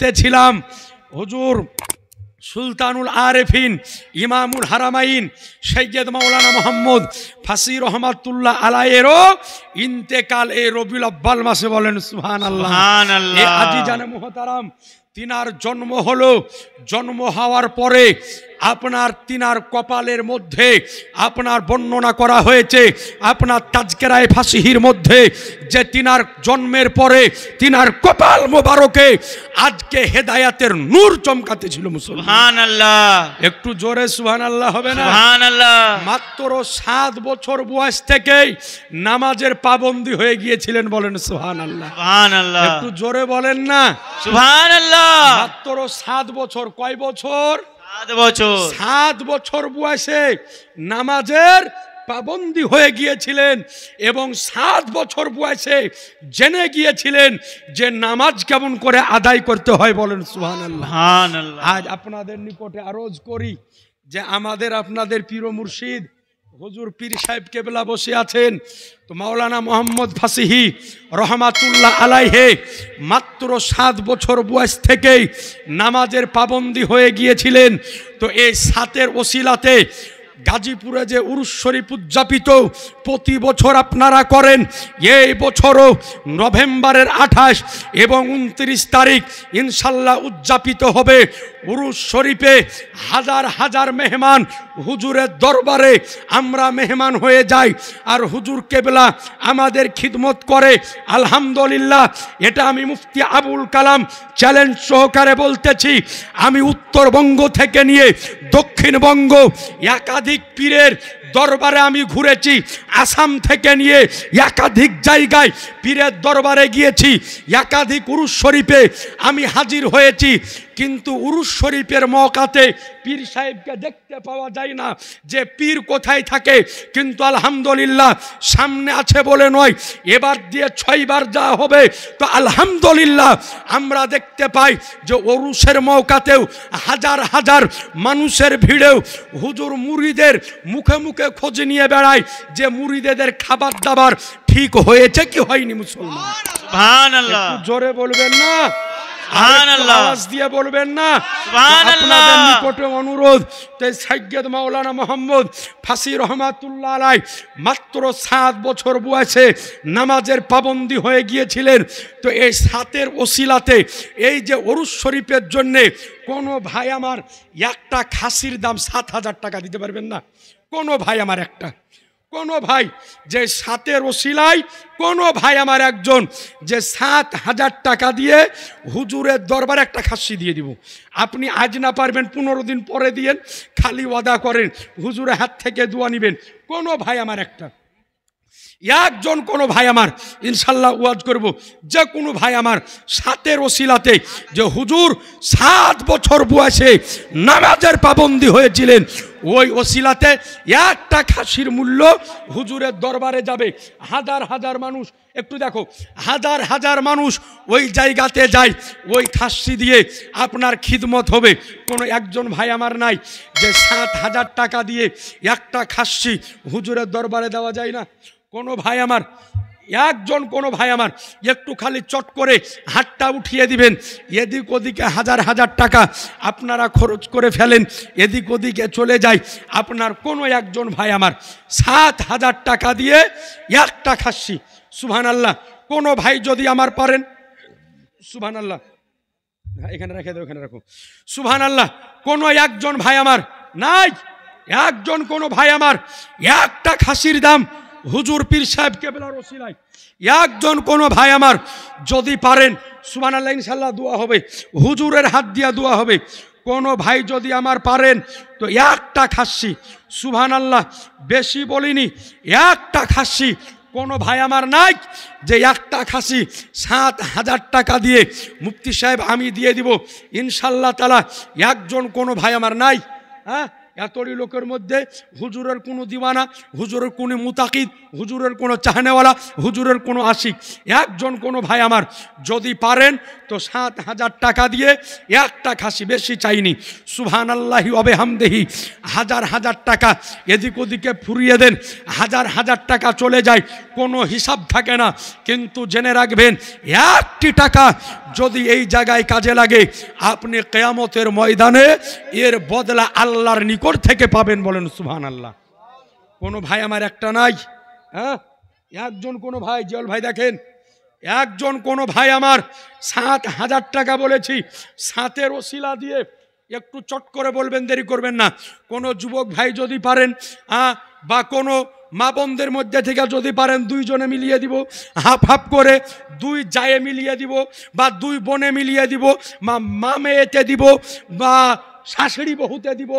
বলতেছিলাম হুজুর সুলতানুল আরেফিন ইমামুল হারামাইন সৈয়দ মাওলানা মোহাম্মদ ফাসি রহমাতুল্লাহ আলাইহিরও ইন্তেকাল এই রবিউল আউয়াল মাসে। বলেন সুবহানাল্লাহ। সুবহানাল্লাহ। আজিজানে মুহতারাম, তিনার জন্ম হলো, জন্ম হওয়ার পরে আপনার তিনার কপালের মধ্যে আপনার বর্ণনা করা হয়েছে আপনার তাজকিরায়ে ফাসিহির মধ্যে যে তিনার জন্মের পরে তিনার কপাল মোবারকে আজকে হেদায়াতের নূর চমকাতেছিল। মুসলমান সুবহানাল্লাহ। একটু জোরে সুবহানাল্লাহ হবে না? সুবহানাল্লাহ। মাত্র 7 বছর বয়স থেকেই নামাজের পাবন্দী হয়ে গিয়েছিলেন। বলেন সুবহানাল্লাহ। সুবহানাল্লাহ। একটু জোরে বলেন না? সুবহানাল্লাহ। মাত্র 7 বছর। কয় বছর? 7 বছর। 7 বছর বয়সে নামাজের পাবন্দী হয়ে গিয়েছিলেন এবং 7 বছর বয়সে জেনে গিয়েছিলেন যে নামাজ কেমন করে আদায় করতে হয়। বলেন সুবহানাল্লাহ। সুবহানাল্লাহ। আজ আপনাদের নিকটে আরজ করি যে আমাদের আপনাদের পীর ও মুর্শিদ হুজুর পীর সাহেব কেবলা বসে আছেন, তো মাওলানা মোহাম্মদ ফাসিহি রহমাতুল্লাহ আলাইহে মাত্র 7 বছর বয়স থেকেই নামাজের পাবন্দী হয়ে গিয়েছিলেন। তো এই 7-এর ওসিলাতে গাজীপুরে যে উরুস শরীফ উদযাপিত প্রতি বছর আপনারা করেন, এই বছরও নভেম্বরের 28 এবং 29 তারিখ ইনশাল্লাহ উদযাপিত হবে উরুস শরীফে। হাজার হাজার মেহমান হুজুরের দরবারে আমরা মেহমান হয়ে যাই আর হুজুর কেবলা আমাদের খিদমত করে। আলহামদুলিল্লাহ, এটা আমি মুফতি আবুল কালাম চ্যালেঞ্জ সহকারে বলতেছি। আমি উত্তরবঙ্গ থেকে নিয়ে দক্ষিণবঙ্গ একাধিক পীরের দরবারে আমি ঘুরেছি, আসাম থেকে নিয়ে একাধিক জায়গায় পীরের দরবারে গিয়েছি, একাধিক উরুস শরীফে আমি হাজির হয়েছি, কিন্তু উরুস শরীফের মওকাতে পীর সাহেবকে দেখতে পাওয়া যায় না যে পীর কোথায় থাকে। কিন্তু আলহামদুলিল্লাহ সামনে আছে বলে নয়, এবার দিয়ে 6 বার যাওয়া হবে, তো আলহামদুলিল্লাহ আমরা দেখতে পাই যে উরুসের মওকাতেও হাজার হাজার মানুষের ভিড়েও হুজুর মুরিদের মুখে মুখে খোঁজ নিয়ে বেড়ায় যে মুরিদেদের খাবার দাবার ঠিক হয়েছে কি হয়নি। মুসলমান সুবহানাল্লাহ। একটু জোরে বলবেন না? সুবহানাল্লাহ। আওয়াজ দিয়ে বলবেন না? সুবহানাল্লাহ। আপনাদের নিকটে অনুরোধ, সৈয়দ মাওলানা মোহাম্মদ ফাসি রহমাতুল্লাহ আলাই মাত্র 7 বছর বয়সে নামাজের পাবন্দী হয়ে গিয়েছিলেন। তো এই 7-এর ওসিলাতে এই যে উরুস শরীফের জন্যে কোনো ভাই আমার একটা খাসির দাম 7,000 টাকা দিতে পারবেন না? কোনো ভাই আমার একটা, কোনো ভাই যে 7-এর ওসিলায় কোনো ভাই আমার একজন যে 7,000 টাকা দিয়ে হুজুরের দরবারে একটা খাসি দিয়ে দিব। আপনি আজ না পারবেন 15 দিন পরে দিয়েন, খালি ওয়াদা করেন হুজুরের হাত থেকে দোয়া নিবেন। কোনো ভাই আমার একটা, একজন কোনো ভাই আমার ইনশাল্লাহ ওয়াজ করব, যে কোনো ভাই আমার 7-এর ওসিলাতে যে হুজুর 7 বছর বয়সে নামাজের পাবন্দী হয়েছিলেন, ওই ওসিলাতে একটা খাসির মূল্য হুজুরের দরবারে যাবে। হাজার হাজার মানুষ, একটু দেখো, হাজার হাজার মানুষ ওই জায়গাতে যায়, ওই খাসি দিয়ে আপনার খিদমত হবে। কোনো একজন ভাই আমার নাই যে 7,000 টাকা দিয়ে একটা খাসি হুজুরের দরবারে দেওয়া যায় না? কোনো ভাই আমার একজন, কোনো ভাই আমার একটু খালি চট করে হাতটা উঠিয়ে দিবেন, এদিক ওদিকে হাজার হাজার টাকা আপনারা খরচ করে ফেলেন, এদিক ওদিকে চলে যায় আপনার কোনো একজন ভাই আমার 7,000 টাকা দিয়ে একটা খাসি। সুবহানাল্লাহ। কোনো ভাই যদি আমার পারেন, সুবহানাল্লাহ, এখানে রেখে দাও, এখানে রাখো। সুবহানাল্লাহ। কোনো একজন ভাই আমার নাই, একজন কোনো ভাই আমার একটা খাসির দাম হুজুর পীর সাহেব কেবলার ওসিলায় একজন কোনো ভাই আমার যদি পারেন, সুবহানাল্লাহ, ইনশাআল্লাহ দোয়া হবে, হুজুরের হাত দিয়া দোয়া হবে। কোনো ভাই যদি আমার পারেন তো একটা খাসি, সুবহানাল্লাহ, বেশি বলিনি, একটা খাসি। কোনো ভাই আমার নাই যে একটা খাসি 7,000 টাকা দিয়ে মুফতি সাহেব আমি দিয়ে দিব ইনশাআল্লাহ তাআলা, একজন কোনো ভাই আমার নাই। হ্যাঁ, এতটি লোকের মধ্যে হুজুরের কোনো দিওয়ানা, হুজুরের কোনো মুতাকিদ, হুজুরের কোনো চাহনেওয়ালা, হুজুরের কোনো আশিক, একজন কোনো ভাই আমার যদি পারেন তো 7,000 টাকা দিয়ে একটা খাসি, বেশি চাইনি, সুবহানাল্লাহি ওয়া বিহামদিহি, হাজার হাজার টাকা এদিক ওদিকে ফুরিয়ে দেন, হাজার হাজার টাকা চলে যায়, কোনো হিসাব থাকে না। কিন্তু জেনে রাখবেন, একটি টাকা যদি এই জায়গায় কাজে লাগে, আপনি কিয়ামতের ময়দানে এর বদলা আল্লাহর নিকট থেকে পাবেন। বলেন সুবহানাল্লাহ। কোনো ভাই আমার একটা নাই, হ্যাঁ, একজন কোনো ভাই, জিয়াউল ভাই দেখেন, একজন কোনো ভাই আমার 7,000 টাকা বলেছি, 7-এর ওসিলা দিয়ে একটু চট করে বলবেন, দেরি করবেন না। কোনো যুবক ভাই যদি পারেন, বা কোনো মা বোনদের মধ্যে থেকে যদি পারেন, 2 জনে মিলিয়ে দিব, হাফ হাফ করে 2 জায়ে মিলিয়ে দিব, বা 2 বোনে মিলিয়ে দিব, মা মেয়েতে দিব, বা শাশুড়ি বহুতে দিব,